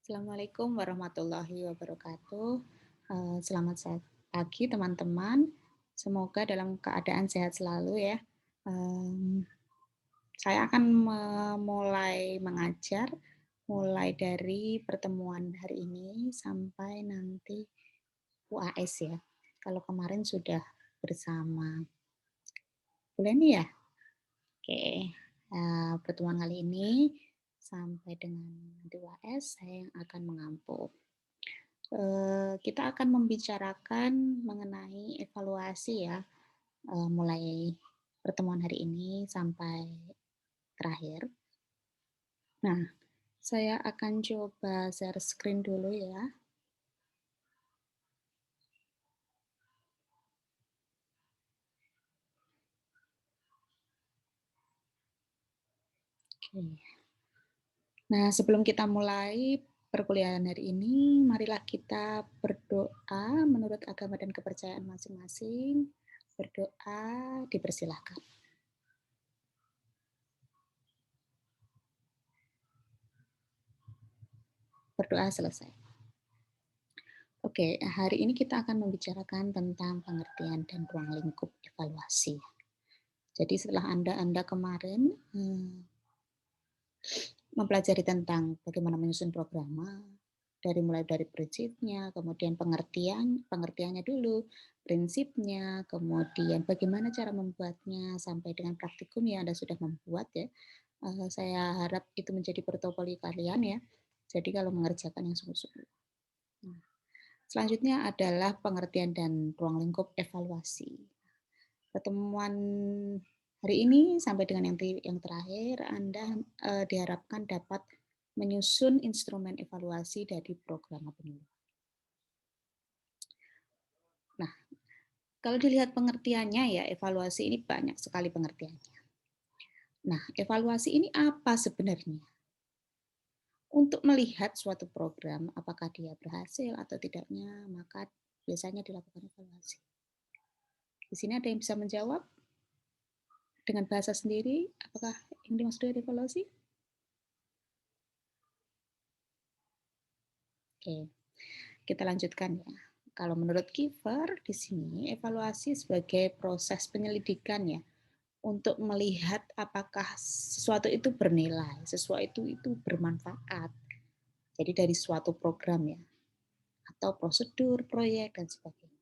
Assalamualaikum warahmatullahi wabarakatuh. Selamat pagi teman-teman. Semoga dalam keadaan sehat selalu ya. Saya akan memulai mengajar mulai dari pertemuan hari ini sampai nanti UAS ya. Kalau kemarin sudah bersama. Boleh nih ya? Oke. Pertemuan kali ini sampai dengan nanti UAS saya yang akan mengampu. Kita akan membicarakan mengenai evaluasi ya, mulai pertemuan hari ini sampai terakhir. Nah, saya akan coba share screen dulu ya. Oke. Nah, sebelum kita mulai perkuliahan hari ini, marilah kita berdoa menurut agama dan kepercayaan masing-masing. Berdoa dipersilahkan. Berdoa selesai. Oke, hari ini kita akan membicarakan tentang pengertian dan ruang lingkup evaluasi. Jadi setelah Anda kemarin mempelajari tentang bagaimana menyusun program, mulai dari prinsipnya, kemudian pengertiannya dulu, prinsipnya, kemudian bagaimana cara membuatnya sampai dengan praktikum yang Anda sudah membuat ya. Saya harap itu menjadi portofolio kalian ya. Jadi kalau mengerjakan yang sungguh-sungguh. Nah, selanjutnya adalah pengertian dan ruang lingkup evaluasi. Pertemuan hari ini sampai dengan yang terakhir, Anda diharapkan dapat menyusun instrumen evaluasi dari program penyuluhan. Nah, kalau dilihat pengertiannya ya, evaluasi ini banyak sekali pengertiannya. Nah, evaluasi ini apa sebenarnya? Untuk melihat suatu program, apakah dia berhasil atau tidaknya, maka biasanya dilakukan evaluasi. Di sini ada yang bisa menjawab dengan bahasa sendiri, apakah yang dimaksud dari evaluasi? Oke, kita lanjutkan ya. Kalau menurut Kiefer, di sini evaluasi sebagai proses penyelidikan ya, untuk melihat apakah sesuatu itu bernilai, sesuatu itu bermanfaat. Jadi dari suatu program ya, atau prosedur, proyek, dan sebagainya.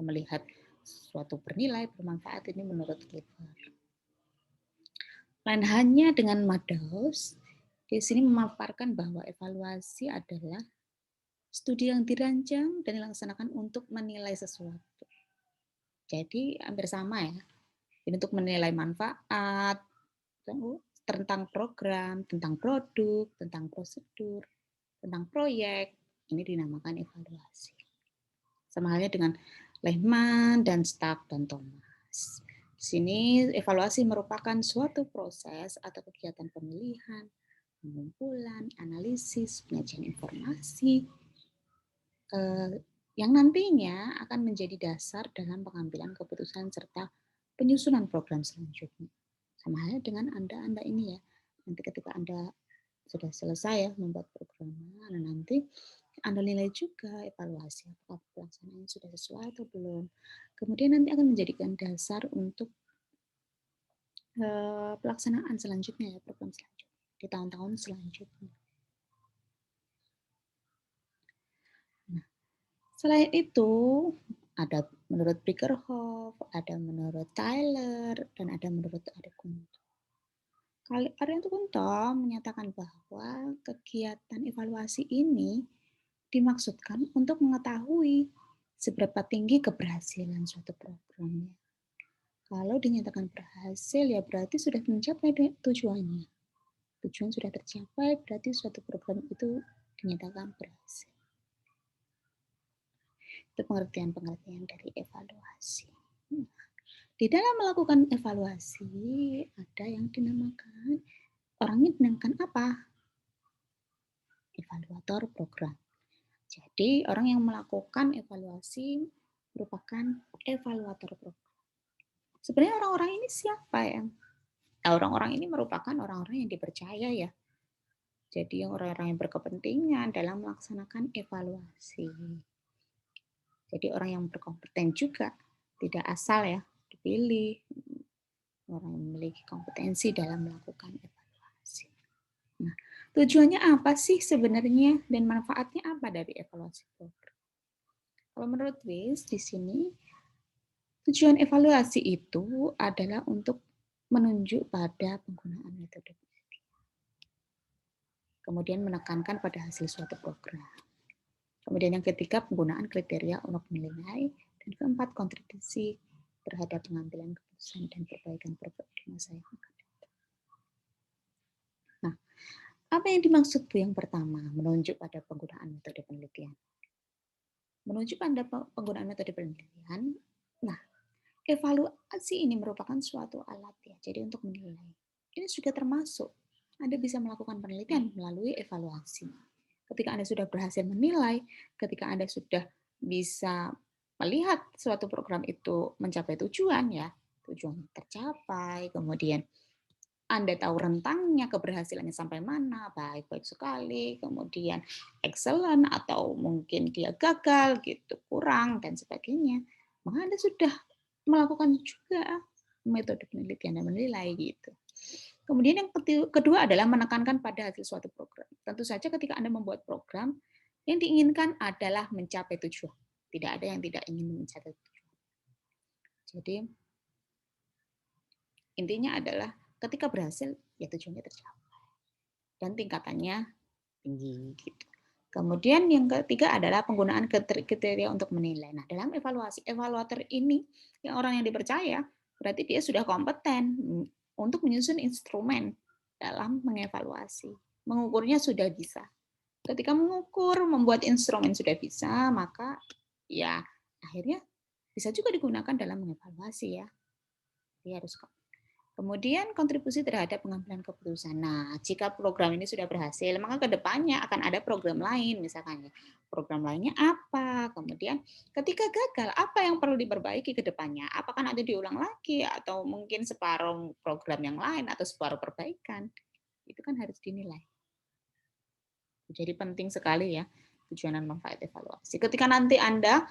Melihat sesuatu bernilai, bermanfaat ini menurut Kiefer. Lain hanya dengan Madhouse, di sini memaparkan bahwa evaluasi adalah studi yang dirancang dan dilaksanakan untuk menilai sesuatu. Jadi hampir sama ya. Jadi untuk menilai manfaat, tentang program, tentang produk, tentang prosedur, tentang proyek, ini dinamakan evaluasi. Sama halnya dengan Lehman dan Stark dan Thomas. Di sini evaluasi merupakan suatu proses atau kegiatan pemilihan, pengumpulan, analisis, penyajian informasi, yang nantinya akan menjadi dasar dalam pengambilan keputusan serta penyusunan program selanjutnya. Sama halnya dengan Anda ini ya. Nanti ketika Anda sudah selesai ya membuat programnya, nanti Anda nilai juga evaluasi apakah pelaksanaannya sudah sesuai atau belum. Kemudian nanti akan menjadikan dasar untuk pelaksanaan selanjutnya ya, program selanjutnya di tahun-tahun selanjutnya. Nah, selain itu, ada menurut Brikerhoff, ada menurut Tyler, dan ada menurut Adekunto. Adekunto menyatakan bahwa kegiatan evaluasi ini dimaksudkan untuk mengetahui seberapa tinggi keberhasilan suatu programnya. Kalau dinyatakan berhasil, ya berarti sudah mencapai tujuannya. Tujuan sudah tercapai, berarti suatu program itu dinyatakan berhasil. Itu pengertian-pengertian dari evaluasi. Di dalam melakukan evaluasi, ada yang dinamakan, orangnya dinamakan apa? Evaluator program. Jadi, orang yang melakukan evaluasi merupakan evaluator program. Sebenarnya orang-orang ini siapa ya? Orang-orang ini merupakan orang-orang yang dipercaya ya Jadi orang-orang yang berkepentingan dalam melaksanakan evaluasi. Jadi orang yang berkompeten juga, tidak asal ya dipilih, orang yang memiliki kompetensi dalam melakukan evaluasi. Nah, tujuannya apa sih sebenarnya dan manfaatnya apa dari evaluasi program? Kalau menurut WIS di sini tujuan evaluasi itu adalah untuk menunjuk pada penggunaan metode, kemudian menekankan pada hasil suatu program. Kemudian yang ketiga, penggunaan kriteria untuk menilai. Dan keempat, kontribusi terhadap pengambilan keputusan dan perbaikan program di masa yang akan datang. Nah, apa yang dimaksud yang pertama, menunjuk pada penggunaan metode penelitian? Menunjuk pada penggunaan metode penelitian, nah, evaluasi ini merupakan suatu alat ya, jadi untuk menilai. Ini juga termasuk Anda bisa melakukan penelitian melalui evaluasi. Ketika Anda sudah berhasil menilai, ketika Anda sudah bisa melihat suatu program itu mencapai tujuan ya, tujuan tercapai, kemudian Anda tahu rentangnya, keberhasilannya sampai mana, baik-baik sekali, kemudian excellent atau mungkin dia gagal gitu, kurang dan sebagainya. Maka Anda sudah melakukan juga metode penelitian dan menilai gitu. Kemudian yang kedua adalah menekankan pada hasil suatu program. Tentu saja ketika Anda membuat program, yang diinginkan adalah mencapai tujuan. Tidak ada yang tidak ingin mencapai tujuan. Jadi intinya adalah ketika berhasil, ya tujuannya tercapai. Dan tingkatannya tinggi gitu. Kemudian yang ketiga adalah penggunaan kriteria untuk menilai. Nah, dalam evaluasi, evaluator ini yang orang yang dipercaya, berarti dia sudah kompeten untuk menyusun instrumen dalam mengevaluasi. Mengukurnya sudah bisa. Ketika mengukur, membuat instrumen sudah bisa, maka ya akhirnya bisa juga digunakan dalam mengevaluasi ya. Dia harus. Kemudian kontribusi terhadap pengambilan keputusan. Nah, jika program ini sudah berhasil, maka ke depannya akan ada program lain, misalkan ya. Program lainnya apa? Kemudian ketika gagal, apa yang perlu diperbaiki ke depannya? Apakah nanti diulang lagi atau mungkin separuh program yang lain atau separuh perbaikan? Itu kan harus dinilai. Jadi penting sekali ya tujuan dan manfaat evaluasi. Ketika nanti Anda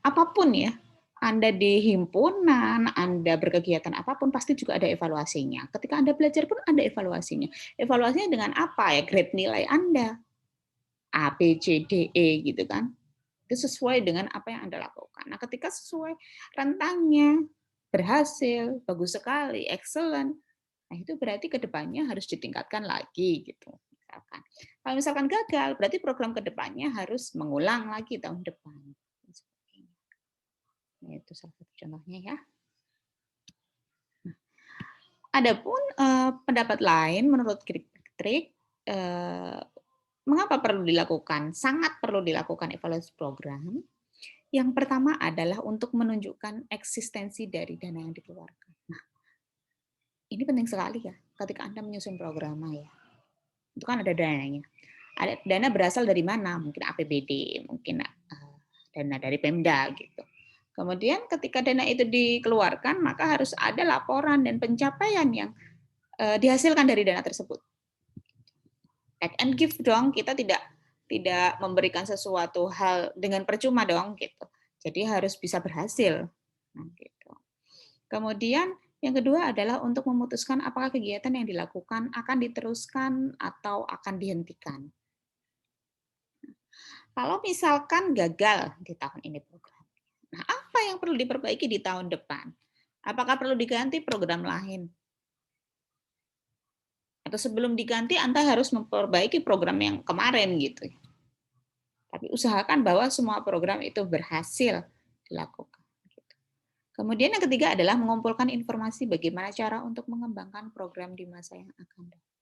apapun ya, Anda di himpunan, Anda berkegiatan apapun pasti juga ada evaluasinya. Ketika Anda belajar pun ada evaluasinya. Evaluasinya dengan apa ya? Grade nilai Anda. A, B, C, D, E gitu kan. Itu sesuai dengan apa yang Anda lakukan. Nah, ketika sesuai rentangnya, berhasil, bagus sekali, excellent, nah itu berarti ke depannya harus ditingkatkan lagi gitu. Misalkan. Kalau misalkan gagal, berarti program ke depannya harus mengulang lagi tahun depan. Nah, itu salah satu contohnya ya. Nah, adapun pendapat lain menurut Kirkpatrick, mengapa perlu dilakukan? Sangat perlu dilakukan evaluasi program. Yang pertama adalah untuk menunjukkan eksistensi dari dana yang dikeluarkan. Nah, ini penting sekali ya ketika Anda menyusun program ya. Itu kan ada dananya. Ada dana berasal dari mana? Mungkin APBD, mungkin dana dari Pemda gitu. Kemudian ketika dana itu dikeluarkan, maka harus ada laporan dan pencapaian yang dihasilkan dari dana tersebut. Take and give dong, kita tidak memberikan sesuatu hal dengan percuma dong gitu. Jadi harus bisa berhasil. Nah, gitu. Kemudian yang kedua adalah untuk memutuskan apakah kegiatan yang dilakukan akan diteruskan atau akan dihentikan. Kalau misalkan gagal di tahun ini program, nah apa yang perlu diperbaiki di tahun depan? Apakah perlu diganti program lain? Atau sebelum diganti Anda harus memperbaiki program yang kemarin gitu. Tapi usahakan bahwa semua program itu berhasil dilakukan. Kemudian yang ketiga adalah mengumpulkan informasi bagaimana cara untuk mengembangkan program di masa yang akan datang.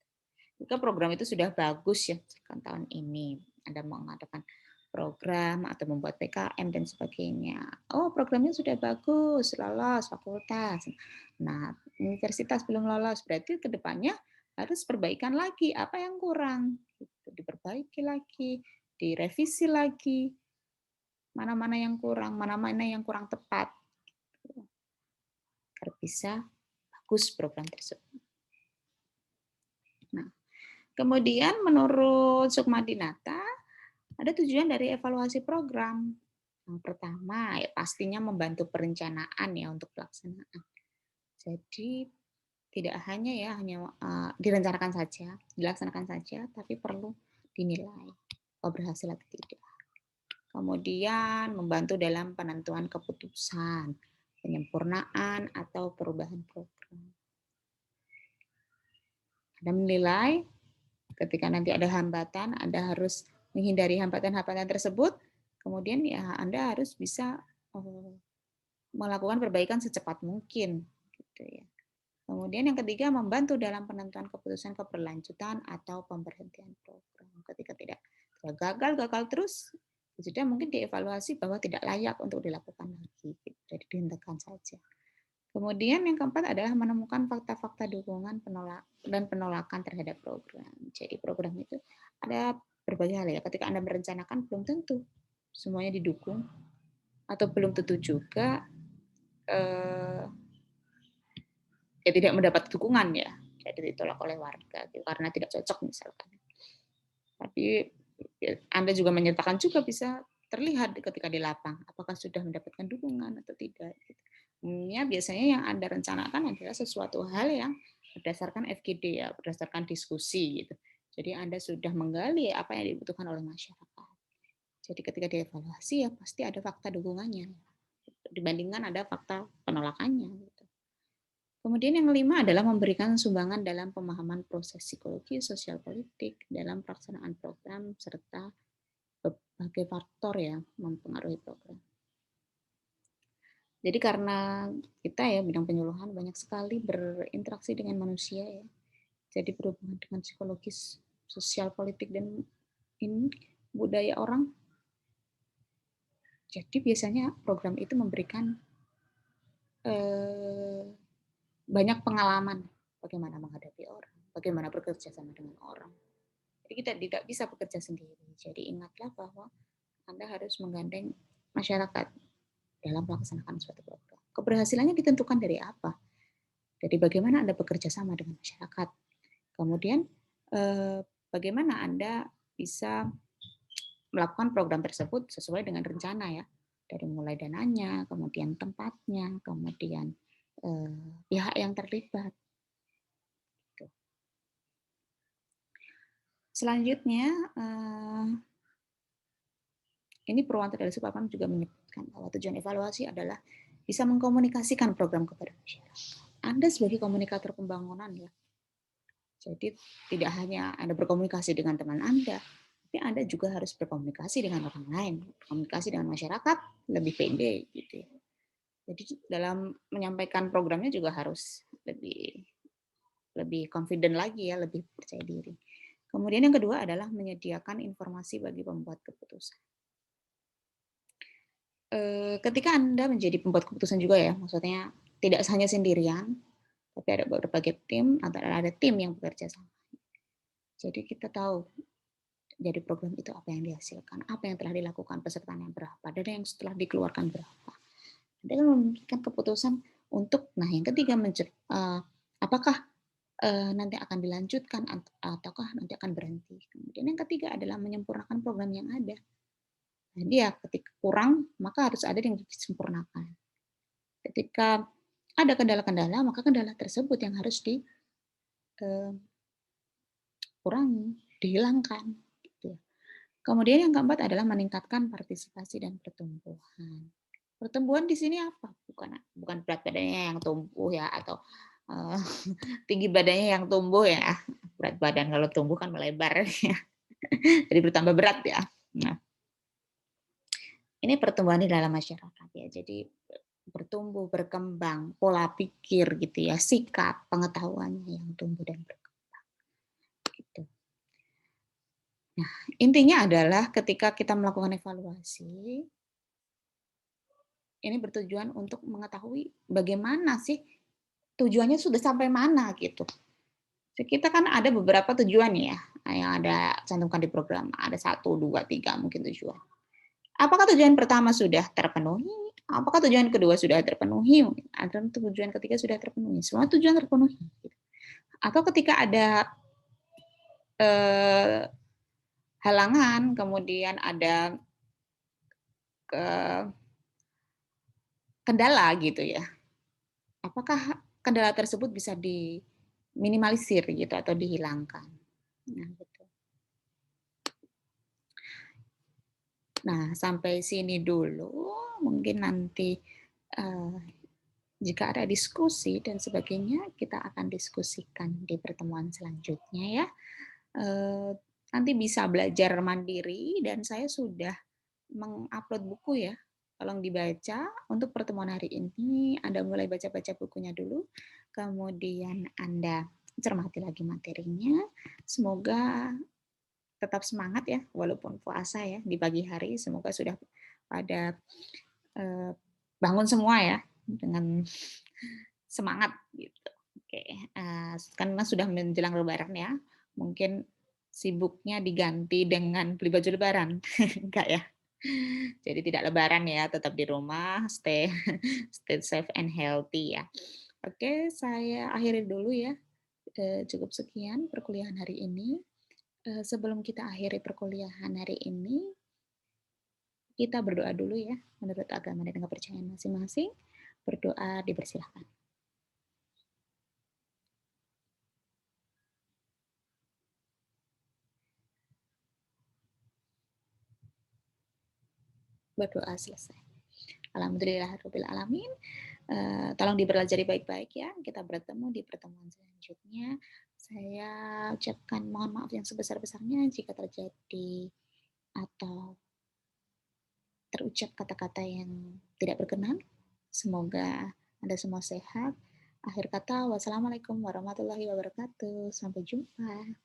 Jika program itu sudah bagus ya, kan tahun ini Anda mengadakan program atau membuat PKM dan sebagainya. Oh, programnya sudah bagus, lolos fakultas. Nah, universitas belum lolos, berarti ke depannya harus perbaikan lagi apa yang kurang. Diperbaiki lagi, direvisi lagi. Mana-mana yang kurang, mana-mana yang kurang tepat. Agar bisa bagus program tersebut. Nah, Kemudian menurut Sukmadinata, ada tujuan dari evaluasi program. Yang pertama, ya pastinya membantu perencanaan ya untuk pelaksanaan. Jadi tidak hanya direncanakan saja, dilaksanakan saja, tapi perlu dinilai berhasil atau tidak. Kemudian membantu dalam penentuan keputusan, penyempurnaan atau perubahan program. Anda menilai ketika nanti ada hambatan, Anda harus menghindari hambatan-hambatan tersebut, kemudian ya Anda harus bisa melakukan perbaikan secepat mungkin. Gitu ya. Kemudian yang ketiga, membantu dalam penentuan keputusan keberlanjutan atau pemberhentian program. Ketika tidak gagal terus, sudah mungkin dievaluasi bahwa tidak layak untuk dilakukan lagi. Jadi dihentikan saja. Kemudian yang keempat adalah menemukan fakta-fakta dukungan dan penolakan terhadap program. Jadi program itu ada berbagai hal ya. Ketika Anda merencanakan belum tentu semuanya didukung atau belum tentu juga ya tidak mendapat dukungan ya. Jadi ditolak oleh warga karena tidak cocok misalkan. Tapi ya, Anda juga menyertakan juga bisa terlihat ketika di lapang apakah sudah mendapatkan dukungan atau tidak. Biasanya yang Anda rencanakan adalah sesuatu hal yang berdasarkan FGD ya, berdasarkan diskusi gitu. Jadi Anda sudah menggali apa yang dibutuhkan oleh masyarakat. Jadi ketika dievaluasi ya pasti ada fakta dukungannya dibandingkan ada fakta penolakannya. Gitu. Kemudian yang kelima adalah memberikan sumbangan dalam pemahaman proses psikologi, sosial politik dalam pelaksanaan program serta berbagai faktor yang mempengaruhi program. Jadi karena kita ya bidang penyuluhan banyak sekali berinteraksi dengan manusia ya. Jadi berhubungan dengan psikologis, sosial, politik dan ini budaya orang. Jadi biasanya program itu memberikan banyak pengalaman bagaimana menghadapi orang, bagaimana bekerja sama dengan orang. Jadi kita tidak bisa bekerja sendiri. Jadi ingatlah bahwa Anda harus menggandeng masyarakat dalam melaksanakan suatu program. Keberhasilannya ditentukan dari apa? Dari bagaimana Anda bekerja sama dengan masyarakat. Kemudian bagaimana Anda bisa melakukan program tersebut sesuai dengan rencana ya. Dari mulai dananya, kemudian tempatnya, kemudian pihak yang terlibat. Selanjutnya, ini Purwanto dari Supapan juga menyebutkan bahwa tujuan evaluasi adalah bisa mengkomunikasikan program kepada masyarakat. Anda sebagai komunikator pembangunan ya, jadi tidak hanya Anda berkomunikasi dengan teman Anda, tapi Anda juga harus berkomunikasi dengan orang lain, komunikasi dengan masyarakat lebih pede gitu ya. Jadi dalam menyampaikan programnya juga harus lebih confident lagi ya, lebih percaya diri. Kemudian yang kedua adalah menyediakan informasi bagi pembuat keputusan. Ketika Anda menjadi pembuat keputusan juga ya, maksudnya tidak hanya sendirian, tapi ada berbagai tim, ada tim yang bekerja sama. Jadi kita tahu dari program itu apa yang dihasilkan, apa yang telah dilakukan, pesertanya berapa, dan yang setelah dikeluarkan berapa. Anda memberikan keputusan untuk, nah yang ketiga, apakah nanti akan dilanjutkan ataukah nanti akan berhenti. Kemudian yang ketiga adalah menyempurnakan program yang ada. Jadi ya ketika kurang, maka harus ada yang disempurnakan. Ketika ada kendala-kendala, maka kendala tersebut yang harus dikurangi, dihilangkan. Gitu. Kemudian yang keempat adalah meningkatkan partisipasi dan pertumbuhan. Pertumbuhan di sini apa? Bukan berat badannya yang tumbuh ya, atau tinggi badannya yang tumbuh ya. Berat badan kalau tumbuh kan melebar ya. Jadi bertambah berat ya. Nah, ini pertumbuhan di dalam masyarakat ya. Jadi bertumbuh, berkembang, pola pikir gitu ya, sikap, pengetahuannya yang tumbuh dan berkembang. Gitu. Nah, intinya adalah ketika kita melakukan evaluasi, ini bertujuan untuk mengetahui bagaimana sih tujuannya sudah sampai mana gitu. Kita kan ada beberapa tujuan ya, yang ada cantumkan di program. Ada 1, 2, 3 mungkin tujuan. Apakah tujuan pertama sudah terpenuhi? Apakah tujuan kedua sudah terpenuhi? Atau tujuan ketiga sudah terpenuhi? Semua tujuan terpenuhi. Atau ketika ada eh, halangan, kemudian ada kendala gitu ya. Apakah kendala tersebut bisa diminimalisir gitu atau dihilangkan? Nah, gitu. Nah, sampai sini dulu. Mungkin nanti jika ada diskusi dan sebagainya, kita akan diskusikan di pertemuan selanjutnya ya. Nanti bisa belajar mandiri dan saya sudah mengupload buku ya. Tolong dibaca. Untuk pertemuan hari ini, Anda mulai baca-baca bukunya dulu, kemudian Anda cermati lagi materinya. Semoga tetap semangat ya, walaupun puasa ya di pagi hari. Semoga sudah pada bangun semua ya dengan semangat gitu. Oke, karena sudah menjelang Lebaran ya, mungkin sibuknya diganti dengan beli baju Lebaran, enggak ya? Jadi tidak Lebaran ya, tetap di rumah, stay safe and healthy ya. Oke, saya akhiri dulu ya. Cukup sekian perkuliahan hari ini. Sebelum kita akhiri perkuliahan hari ini, kita berdoa dulu ya, menurut agama dan kepercayaan masing-masing. Berdoa dipersilahkan. Berdoa selesai. Alhamdulillahirabbil alamin. Tolong dipelajari baik-baik ya. Kita bertemu di pertemuan selanjutnya. Saya ucapkan mohon maaf yang sebesar-besarnya jika terjadi atau terucap kata-kata yang tidak berkenan. Semoga Anda semua sehat. Akhir kata, wassalamualaikum warahmatullahi wabarakatuh. Sampai jumpa.